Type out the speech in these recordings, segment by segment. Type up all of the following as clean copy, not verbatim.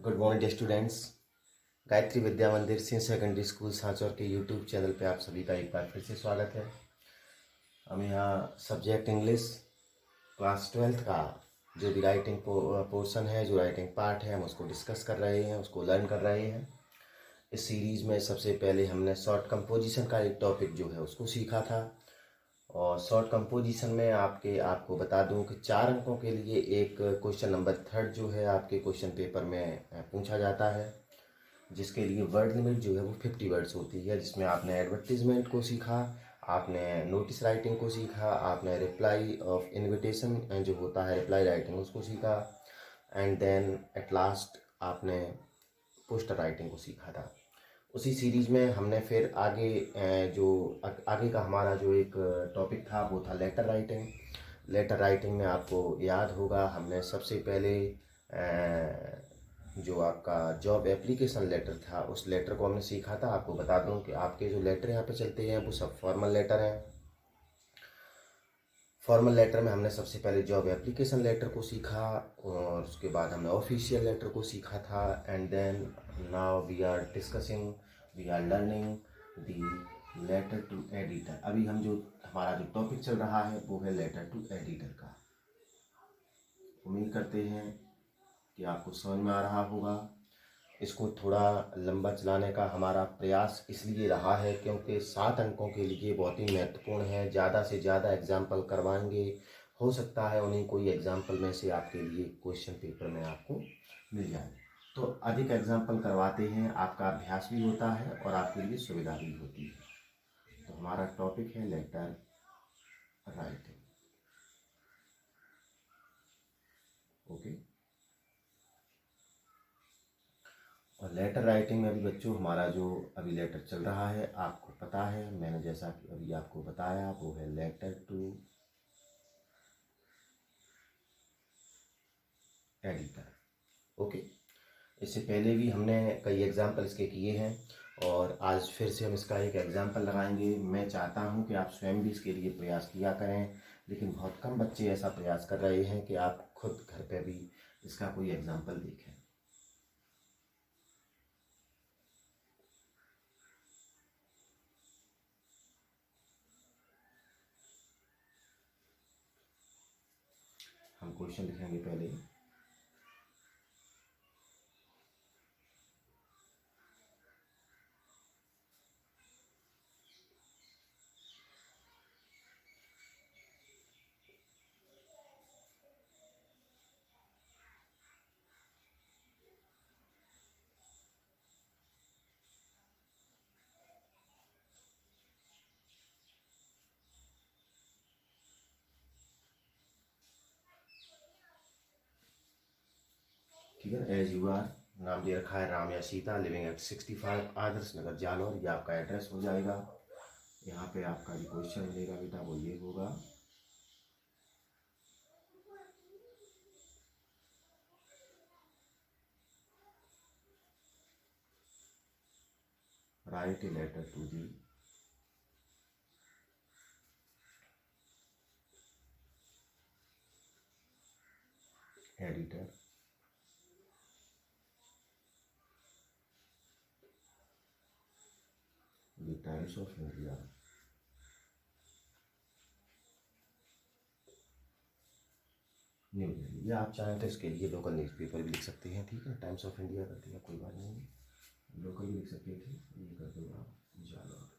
Good morning students. Gayatri Vidya Mandir senior secondary school Sanchore के YouTube channel पे आप सभी का एक बार फिर से स्वागत है। हम यहाँ सब्जेक्ट इंग्लिश क्लास 12th का जो भी राइटिंग पोर्शन है, जो राइटिंग पार्ट है, हम उसको डिस्कस कर रहे हैं, उसको लर्न कर रहे हैं। इस सीरीज़ में सबसे पहले हमने शॉर्ट कंपोजिशन का एक टॉपिक जो है उसको सीखा था। और शॉर्ट कंपोजिशन में आपको बता दूं कि 4 अंकों के लिए एक क्वेश्चन नंबर 3 जो है आपके क्वेश्चन पेपर में पूछा जाता है, जिसके लिए वर्ड लिमिट जो है वो 50 वर्ड्स होती है। जिसमें आपने एडवर्टीजमेंट को सीखा, आपने नोटिस राइटिंग को सीखा, आपने रिप्लाई ऑफ इनविटेशन जो होता है रिप्लाई राइटिंग उसको सीखा, एंड देन एट लास्ट आपने पोस्टर राइटिंग को सीखा था। उसी सीरीज में हमने फिर आगे आगे का हमारा जो एक टॉपिक था वो था लेटर राइटिंग। लेटर राइटिंग में आपको याद होगा हमने सबसे पहले जो आपका जॉब एप्लीकेशन लेटर था उस लेटर को हमने सीखा था। आपको बता दूं कि आपके जो लेटर यहाँ पे चलते हैं वो सब फॉर्मल लेटर हैं। फॉर्मल लेटर में हमने सबसे पहले जॉब एप्लीकेशन लेटर को सीखा और उसके बाद हमने ऑफिशियल लेटर को सीखा था। And then now we are discussing, we are learning the letter to editor. अभी हमारा जो टॉपिक चल रहा है वो है लेटर टू एडिटर का। उम्मीद करते हैं कि आपको समझ में आ रहा होगा। इसको थोड़ा लंबा चलाने का हमारा प्रयास इसलिए रहा है क्योंकि 7 अंकों के लिए बहुत ही महत्वपूर्ण है। ज़्यादा से ज़्यादा एग्जाम्पल करवाएंगे, हो सकता है उन्हीं कोई एग्जाम्पल में से आपके लिए क्वेश्चन पेपर में आपको मिल जाए। तो अधिक एग्जाम्पल करवाते हैं, आपका अभ्यास भी होता है और आपके लिए सुविधा भी होती है। तो हमारा टॉपिक है लेटर राइटिंग। ओके, और लेटर राइटिंग में अभी बच्चों हमारा जो अभी लेटर चल रहा है आपको पता है, मैंने जैसा कि अभी आपको बताया वो है लेटर टू एडिटर। ओके, इससे पहले भी हमने कई एग्जाम्पल इसके किए हैं और आज फिर से हम इसका एक एग्जाम्पल लगाएंगे। मैं चाहता हूं कि आप स्वयं भी इसके लिए प्रयास किया करें, लेकिन बहुत कम बच्चे ऐसा प्रयास कर रहे हैं कि आप खुद घर पे भी इसका कोई एग्जाम्पल देखें। हम क्वेश्चन लिखेंगे पहले। ठीक है, एज यू आर नाम दे रखा है राम या सीता, लिविंग एट 65 आदर्श नगर जालौर, ये आपका एड्रेस हो जाएगा। यहाँ पे आपका जो क्वेश्चन मिलेगा बेटा वो ये होगा, write a letter to the editor the Times of India New Delhi. या आप चाहें तो इसके लिए लोकल न्यूज़पेपर भी लिख सकते हैं। ठीक है, टाइम्स ऑफ इंडिया कर दिया, कोई बात नहीं, लोकल भी लिख सकते थे, ये कर दो आप जालौर।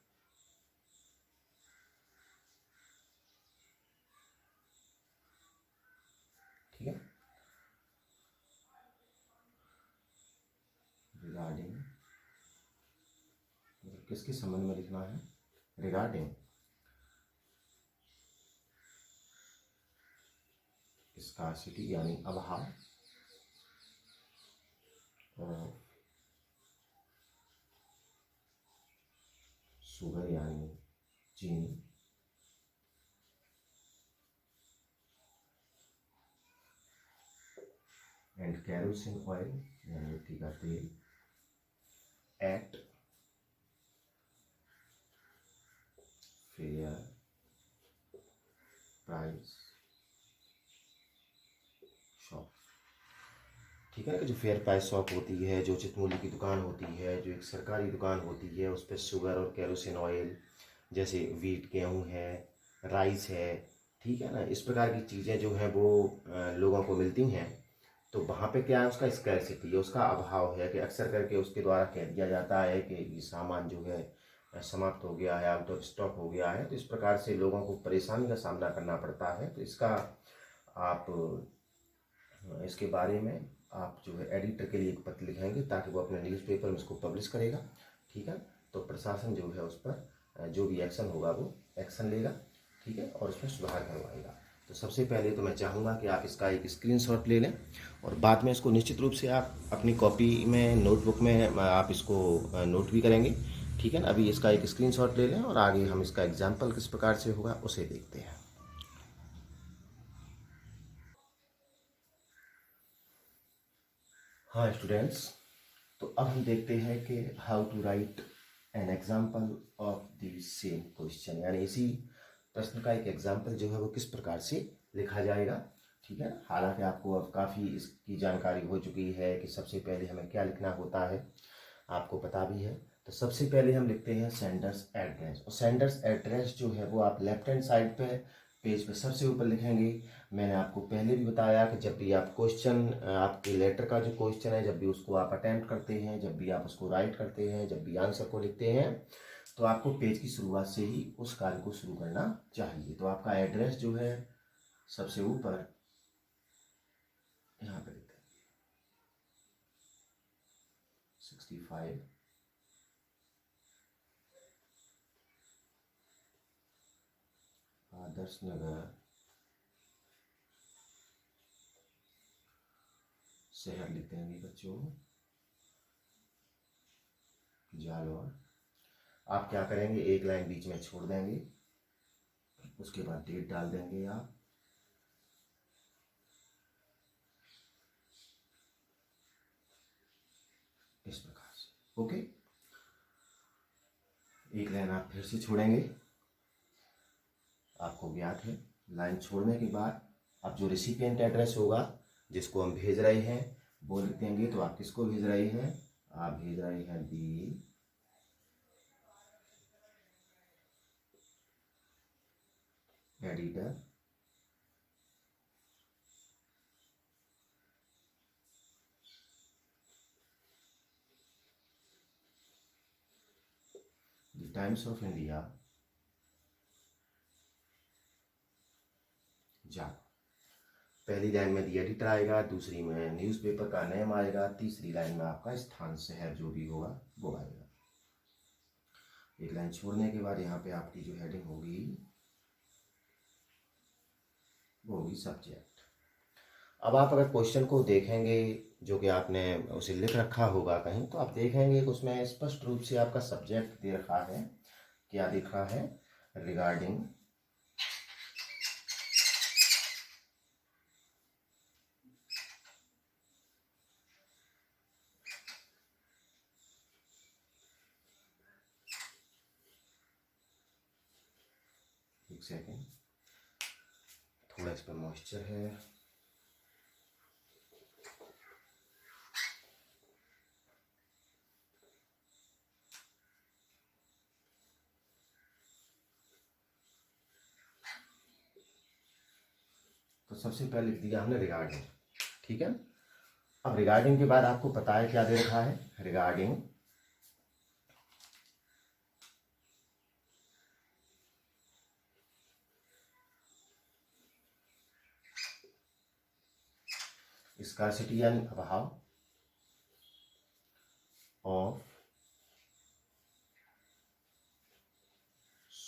ठीक है, रिगार्डिंग, किसके संबंध में लिखना है, रिगार्डिंग स्कार्सिटी यानी अभाव और शुगर यानी चीनी एंड कैरोसिन ऑयल यानी मिट्टी का तेल एट फेयर प्राइस शॉप। ठीक है ना, कि जो फेयर प्राइस शॉप होती है, जो उचित मूल्य की दुकान होती है, जो एक सरकारी दुकान होती है, उस पर शुगर और केरोसिन ऑयल जैसे वीट, गेहूँ है, राइस है, ठीक है ना, इस प्रकार की चीज़ें जो हैं वो लोगों को मिलती हैं। तो वहाँ पे क्या है, उसका स्कैरसिटी है, उसका अभाव है, कि अक्सर करके उसके द्वारा कह दिया जाता है कि ये सामान जो है समाप्त हो गया है, आउट ऑफ स्टॉक हो गया है। तो इस प्रकार से लोगों को परेशानी का सामना करना पड़ता है। तो इसका आप इसके बारे में आप जो है एडिटर के लिए एक पत्र लिखेंगे, ताकि वो अपने न्यूज़पेपर में इसको पब्लिश करेगा, ठीक है। तो प्रशासन जो है उस पर जो भी एक्शन होगा वो एक्शन लेगा, ठीक है, और उसमें सुधार करवाएगा। तो सबसे पहले तो मैं चाहूँगा कि आप इसका एक स्क्रीनशॉट ले लें, और बाद में इसको निश्चित रूप से आप अपनी कॉपी में, नोटबुक में आप इसको नोट भी करेंगे, ठीक है ना। अभी इसका एक स्क्रीनशॉट ले लें और आगे हम इसका एग्जाम्पल किस प्रकार से होगा उसे देखते हैं। हाँ स्टूडेंट्स, तो अब हम देखते हैं कि how to write an example of the same question, यानी इसी प्रश्न का एक एग्जाम्पल जो है वो किस प्रकार से लिखा जाएगा, ठीक है। हालांकि आपको अब काफ़ी इसकी जानकारी हो चुकी है कि सबसे पहले हमें क्या लिखना होता है, आपको पता भी है। तो सबसे पहले हम लिखते हैं सेंडर्स एड्रेस, और सेंडर्स एड्रेस जो है वो आप लेफ्ट हैंड साइड पे पेज पे सबसे ऊपर लिखेंगे। मैंने आपको पहले भी बताया कि जब भी आप क्वेश्चन, आपके लेटर का जो क्वेश्चन है, जब भी उसको आप अटेम्प्ट करते हैं, जब भी आप उसको राइट करते हैं, जब भी आंसर को लिखते हैं, तो आपको पेज की शुरुआत से ही उस कार्य को शुरू करना चाहिए। तो आपका एड्रेस जो है सबसे ऊपर यहाँ पे लिखते हैं 65 आदर्श नगर, शहर लिख देंगे बच्चों जालौर। आप क्या करेंगे, एक लाइन बीच में छोड़ देंगे, उसके बाद डेट डाल देंगे आप, इस प्रकार से। ओके, एक लाइन आप फिर से छोड़ेंगे, आपको ज्ञात है। लाइन छोड़ने के बाद अब जो रिसिपिएंट एड्रेस होगा, जिसको हम भेज रहे हैं, वो लिख देंगे। तो आप किसको भेज रहे हैं, आप भेज रहे हैं दी editor the Times of India जा। पहली लाइन में दी एडिटर आएगा, दूसरी में न्यूज़पेपर का नेम आएगा, तीसरी लाइन में आपका स्थान, शहर जो भी होगा वो आएगा। एक लाइन छोड़ने के बाद यहाँ पे आपकी जो हेडिंग होगी वो होगी सब्जेक्ट। अब आप अगर क्वेश्चन को देखेंगे, जो कि आपने उसे लिख रखा होगा कहीं, तो आप देखेंगे कि उसमें स्पष्ट रूप से आपका सब्जेक्ट दे रखा है। क्या दिख रहा है, रिगार्डिंग एक सेकेंड, थोड़ा इस पर मॉइस्चर है। तो सबसे पहले लिख दिया हमने रिगार्डिंग, ठीक है। अब रिगार्डिंग के बाद आपको पता है क्या दे रखा है, रिगार्डिंग स्कार्सिटी यानी अभाव of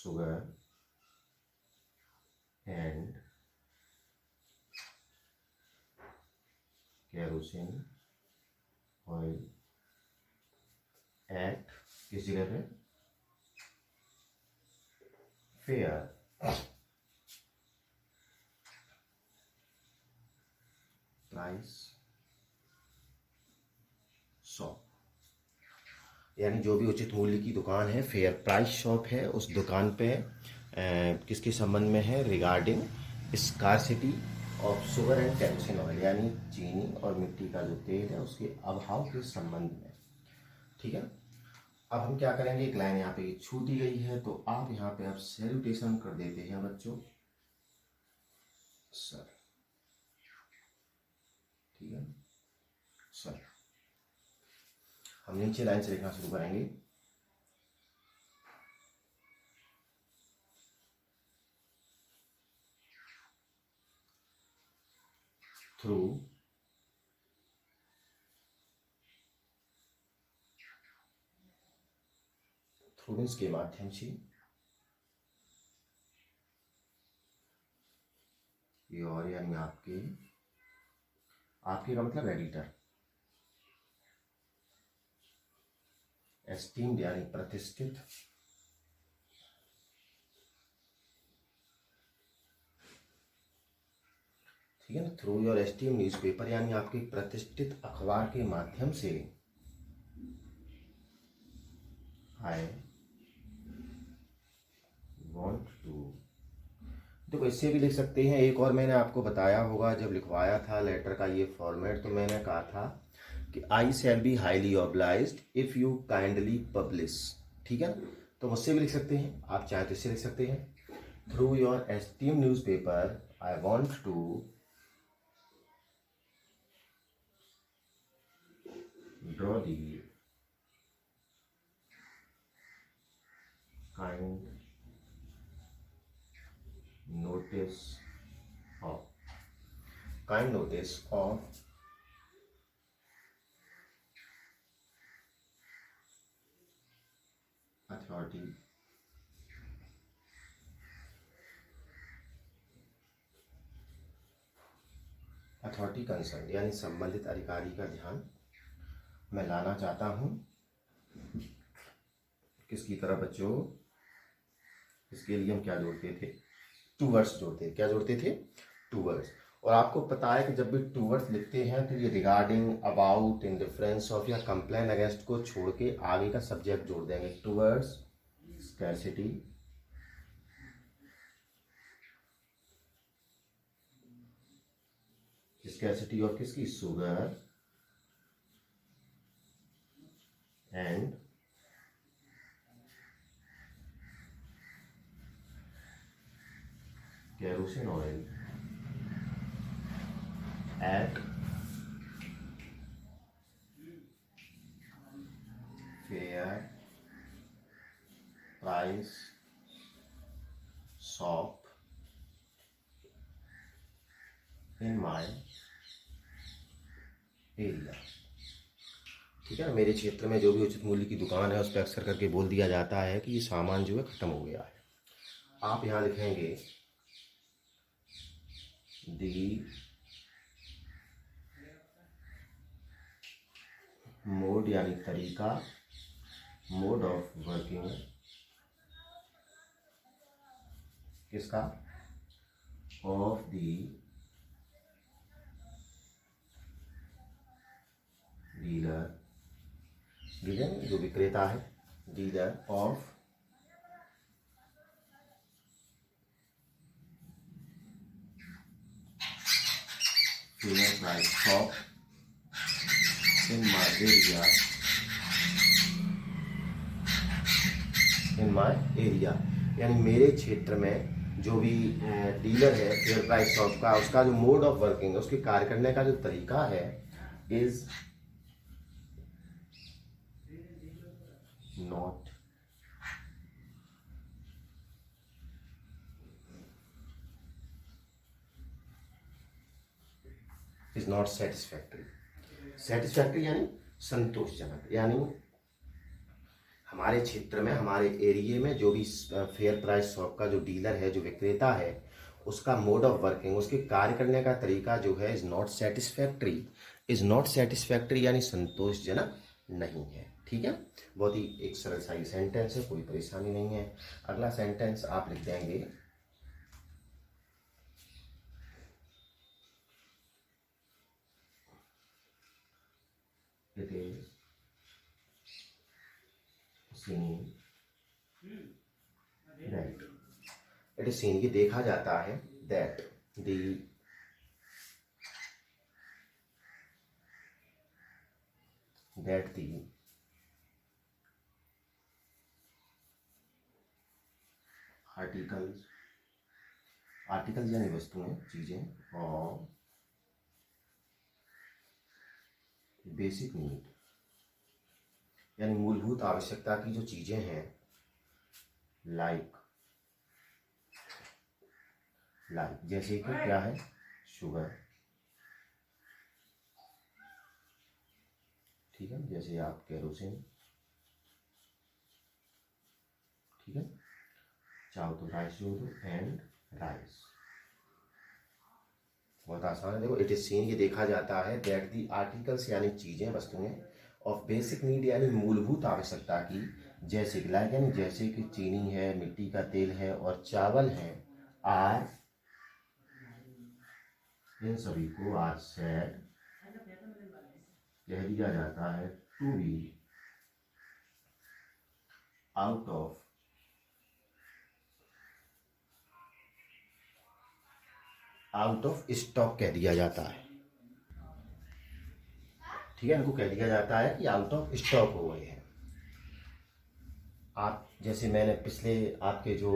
sugar and kerosene oil at किस जगह पे, फेयर प्राइस शॉप, यानी जो भी उचित मूल्य की दुकान है, फेयर प्राइस शॉप है, उस दुकान पे किसके संबंध में है, regarding scarcity of sugar and kerosene oil, यानी चीनी और मिट्टी का जो तेल है उसके अभाव के संबंध में। ठीक है, अब हम क्या करेंगे, एक लाइन यहाँ पे छू दी गई है तो आप यहाँ पे आप सैल्यूटेशन कर देते हैं बच्चों, सर। ठीक है सर, हम नीचे लाइन से लिखना शुरू करेंगे। थ्रू मीन्स के माध्यम से, योर यानी आपके, आपके का मतलब एडिटर, एस्टीम्ड यानी प्रतिष्ठित, ठीक है ना, थ्रू योर एस्टीम न्यूज़पेपर यानी आपके प्रतिष्ठित अखबार के माध्यम से, आई वॉन्ट टू। देखो इससे भी लिख सकते हैं, एक और मैंने आपको बताया होगा जब लिखवाया था लेटर का ये फॉर्मेट, तो मैंने कहा था कि I shall be highly obliged if you kindly publish. ठीक है ना, तो मुझसे भी लिख सकते हैं, आप चाहे तो इससे लिख सकते हैं, through your esteem newspaper I want to draw the kind notice of authority concern, यानी संबंधित अधिकारी का ध्यान मैं लाना चाहता हूं। किसकी तरह बच्चों, इसके लिए हम क्या जोड़ते थे, टू वर्ड्स जोड़ते थे। क्या जोड़ते थे, टू वर्ड्स। और आपको पता है कि जब भी टू वर्ड्स लिखते हैं तो ये regarding, about, in difference of या कंप्लेन अगेंस्ट को छोड़ के आगे का सब्जेक्ट जोड़ देंगे। Two words, scarcity, scarcity of किसकी, sugar and kerosene oil at fair price shop in my area। ठीक है ना, मेरे क्षेत्र में जो भी उचित मूल्य की दुकान है उस पर अक्सर करके बोल दिया जाता है कि ये सामान जो है खत्म हो गया है। आप यहाँ लिखेंगे दी मोड यानी तरीका, मोड ऑफ वर्किंग किसका, ऑफ दी डीलर, डीलर जो विक्रेता है, dealer of fair price shop in my area, in my area, यानी मेरे क्षेत्र में जो भी डीलर है फेयर प्राइस शॉप का, उसका जो मोड ऑफ वर्किंग है, उसके कार्य करने का जो तरीका है, इज नॉट सेटिस्फैक्ट्री। सेटिस्फैक्ट्री यानी संतोषजनक, यानी हमारे क्षेत्र में, हमारे एरिया में जो भी फेयर प्राइस शॉप का जो डीलर है, जो विक्रेता है, उसका मोड ऑफ वर्किंग, उसके कार्य करने का तरीका जो है, is not satisfactory. Is not satisfactory यानी संतोषजनक नहीं है। ठीक है, बहुत ही एक सरल सा सेंटेंस है, कोई परेशानी नहीं है। अगला सेंटेंस आप लिख देंगे, it is seen that, it is scene, ये देखा जाता है, that the that the articles, articles यानी वस्तुएं, चीजें, और बेसिक नीड यानी मूलभूत आवश्यकता की जो चीजें हैं, लाइक जैसे कि क्या है, शुगर, ठीक है, जैसे आप केरोसिन, ठीक है, चाहो तो राइस जोड़ दो, एंड राइस। बहुत आसान है। देखो, इट इज सीन, ये देखा जाता है, दैट दी आर्टिकल्स यानी चीजें, वस्तुएं, ऑफ बेसिक नीड यानी मूलभूत आवश्यकता की, जैसे कि लाइक यानी जैसे कि चीनी है, मिट्टी का तेल है और चावल है, आर, इन सभी को आज सेड कह दिया जाता है to be out of stock कह दिया जाता है, ठीक है, इनको कह दिया जाता है कि आउट ऑफ स्टॉक हो गए हैं। आप जैसे मैंने पिछले आपके जो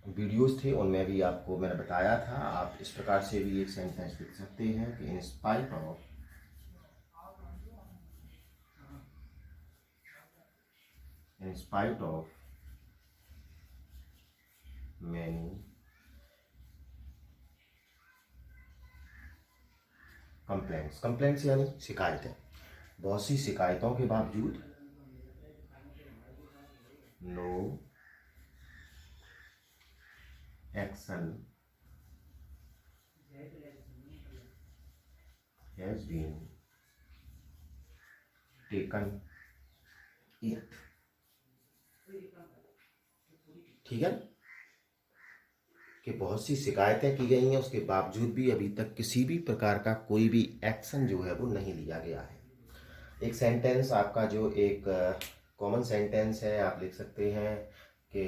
वीडियोस थे उनमें भी आपको मैंने बताया था, आप इस प्रकार से भी एक सेंटेंस लिख सकते हैं कि in spite of many complaints यानी शिकायतें, बहुत सी शिकायतों के बावजूद, no action has been taken it, ठीक है, कि बहुत सी शिकायतें की गई हैं, उसके बावजूद भी अभी तक किसी भी प्रकार का कोई भी एक्शन जो है वो नहीं लिया गया है। एक सेंटेंस आपका जो एक कॉमन सेंटेंस है, आप लिख सकते हैं कि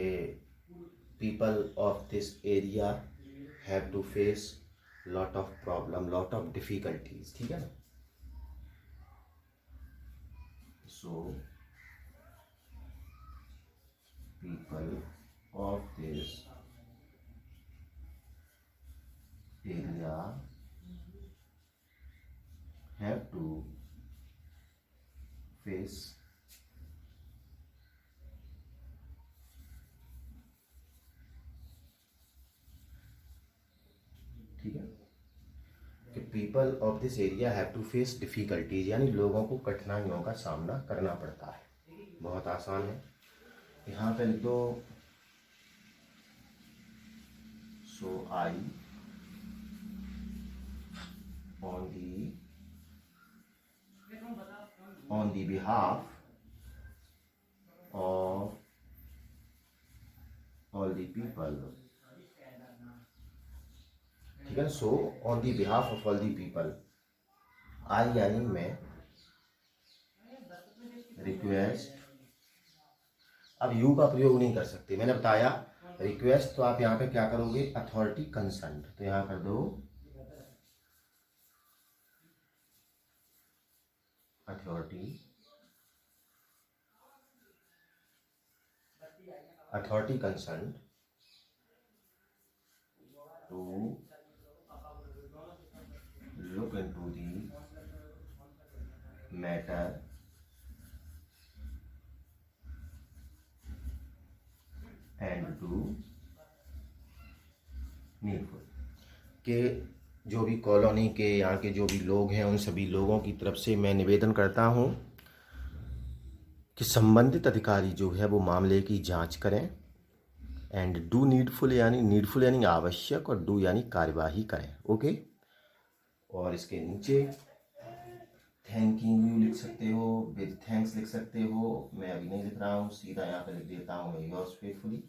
people of this area have to face lot of problem, lot of difficulties, ठीक है ना। So people of this area have to face ठीक है, कि people of this area have to face difficulties यानी लोगों को कठिनाइयों का सामना करना पड़ता है। बहुत आसान है, यहाँ पे लिख दो, सो आई on the behalf of all the people, ठीक है, so on the behalf of all the people, I यानी मैं, रिक्वेस्ट, अब यू का प्रयोग नहीं कर सकते, मैंने बताया रिक्वेस्ट, तो आप यहाँ पे क्या करोगे, अथॉरिटी कंसर्न्ड, तो यहाँ कर दो authority concerned to look into the matter and do needful, के जो भी कॉलोनी के यहाँ के जो भी लोग हैं उन सभी लोगों की तरफ से मैं निवेदन करता हूँ कि संबंधित अधिकारी जो है वो मामले की जांच करें, एंड डू नीडफुल यानी आवश्यक, और डू यानी कार्यवाही करें, ओके। और इसके नीचे थैंक यू लिख सकते हो, विद थैंक्स लिख सकते हो, मैं अभी नहीं लिख रहा हूँ, सीधा यहाँ पे लिख देता हूँ योर्स फेथफुली,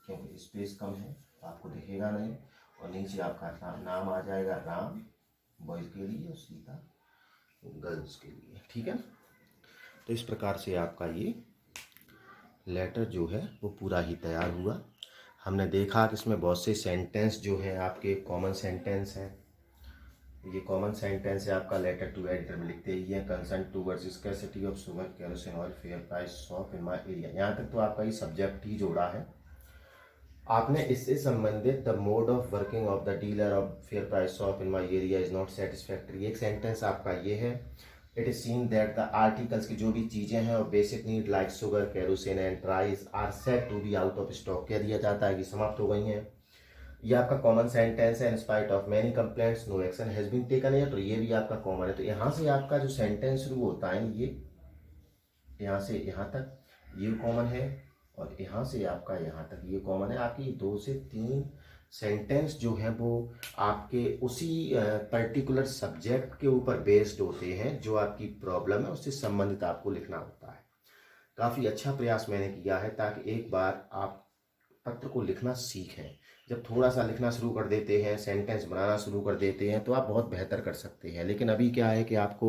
क्योंकि स्पेस कम है आपको दिखेगा नहीं, और नीचे आपका नाम आ जाएगा, राम बॉयज के लिए और सीता गर्ल्स के लिए, ठीक है। तो इस प्रकार से आपका ये लेटर जो है वो पूरा ही तैयार हुआ। हमने देखा कि इसमें बहुत से सेंटेंस जो है आपके कॉमन सेंटेंस हैं, ये कॉमन सेंटेंस है आपका। लेटर टू एडिटर में लिखते ही है, concern towards scarcity of sugar kerosene oil fair price of in my area. यहाँ तक तो आपका ये सब्जेक्ट ही जोड़ा है। आपने इससे संबंधित the mode of working of the dealer of fair price of in my area is not satisfactory. एक सेंटेंस आपका ये है, it is seen that the articles की जो भी चीजें हैं और basic need like sugar kerosene and rice are said to be out of stock. कह दिया जाता है कि समाप्त हो गई हैं। ये आपका कॉमन सेंटेंस है। In spite of many complaints no action has been taken है, तो ये भी आपका कॉमन है। तो यहाँ से आपका जो सेंटेंस शुरू होता है ये यहाँ से यहाँ तक ये कॉमन है, और यहाँ से आपका यहाँ तक ये कॉमन है। आपकी 2 से 3 सेंटेंस जो हैं वो आपके उसी पर्टिकुलर सब्जेक्ट के ऊपर बेस्ड होते हैं, जो आपकी प्रॉब्लम है उससे संबंधित आपको लिखना होता है। काफ़ी अच्छा प्रयास मैंने किया है ताकि एक बार आप पत्र को लिखना सीखें। जब थोड़ा सा लिखना शुरू कर देते हैं, सेंटेंस बनाना शुरू कर देते हैं, तो आप बहुत बेहतर कर सकते हैं। लेकिन अभी क्या है कि आपको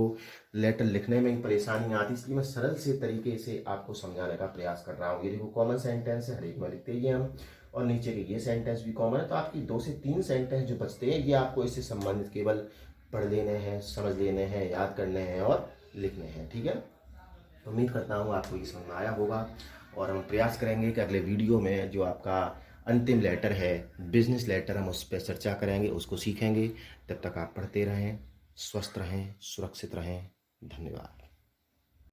लेटर लिखने में परेशानी आती है, इसलिए मैं सरल से तरीके से आपको समझाने का प्रयास कर रहा हूँ। ये देखो कॉमन सेंटेंस है, हर एक में लिखते ही हम, और नीचे के ये सेंटेंस भी कॉमन है। तो आपकी 2 से 3 सेंटेंस जो बचते हैं ये आपको इससे संबंधित केवल पढ़ लेने हैं, समझ लेने हैं, याद करने हैं और लिखने हैं। ठीक है, उम्मीद करता हूँ आपको ये समझ में आया होगा, और हम प्रयास करेंगे कि अगले वीडियो में जो आपका अंतिम लेटर है, बिजनेस लेटर, हम उस पर चर्चा करेंगे, उसको सीखेंगे। तब तक आप पढ़ते रहें, स्वस्थ रहें, सुरक्षित रहें। धन्यवाद।